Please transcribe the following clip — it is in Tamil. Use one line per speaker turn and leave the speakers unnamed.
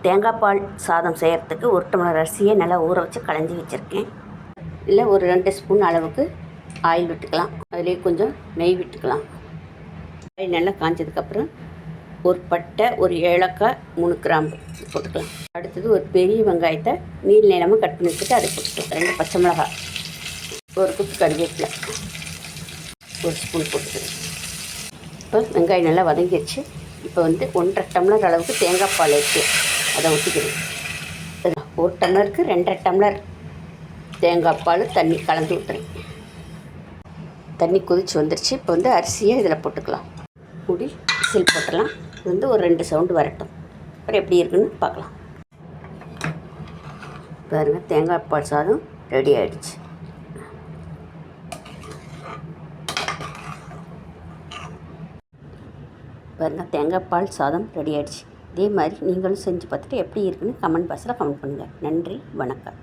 தேங்காய் பால் சாதம் செய்கிறதுக்கு 1 டம்ளர் அரிசியை நல்லா ஊற வச்சு களைஞ்சி வச்சுருக்கேன். இல்லை ஒரு 2 ஸ்பூன் அளவுக்கு ஆயில் விட்டுக்கலாம். அதிலே கொஞ்சம் நெய் விட்டுக்கலாம். ஆயில் நல்லா காய்ஞ்சதுக்கப்புறம் ஒரு பட்டை, ஒரு ஏலக்காய், 3 கிராம்பு போட்டுக்கலாம். அடுத்தது ஒரு பெரிய வெங்காயத்தை நீள் நீளமாக கட் பண்ணி வச்சுட்டு அதை போட்டுக்கலாம். 2 பச்சை மிளகாய், ஒரு குத்து கருவேப்பிலை, 1 ஸ்பூன் போட்டுக்கலாம். இப்போ வெங்காயம் நல்லா வதங்கிடுச்சு. இப்போ 1.5 டம்ளர் அளவுக்கு தேங்காய் பால் இருக்குது, அதை ஊற்றிக்கிறேன். 1 டம்ளருக்கு 2.5 டம்ளர் தேங்காய் பால் தண்ணி கலந்து ஊற்றுறேன். தண்ணி கொதிச்சு வந்துருச்சு. இப்போ அரிசியை இதில் போட்டுக்கலாம். மூடி விசில் போட்டுடலாம். இது ஒரு 2 சவுண்டு வரட்டும். அப்புறம் எப்படி இருக்குன்னு பார்க்கலாம். பாருங்கள், தேங்காய் பால் சாதம் ரெடி ஆகிடுச்சு. பாருங்கள், தேங்காய் பால் சாதம் ரெடி ஆகிடுச்சு. இதே மாதிரி நீங்களும் செஞ்சு பார்த்துட்டு எப்படி இருக்குன்னு கமெண்ட் பாக்ஸில் கமெண்ட் பண்ணுங்கள். நன்றி, வணக்கம்.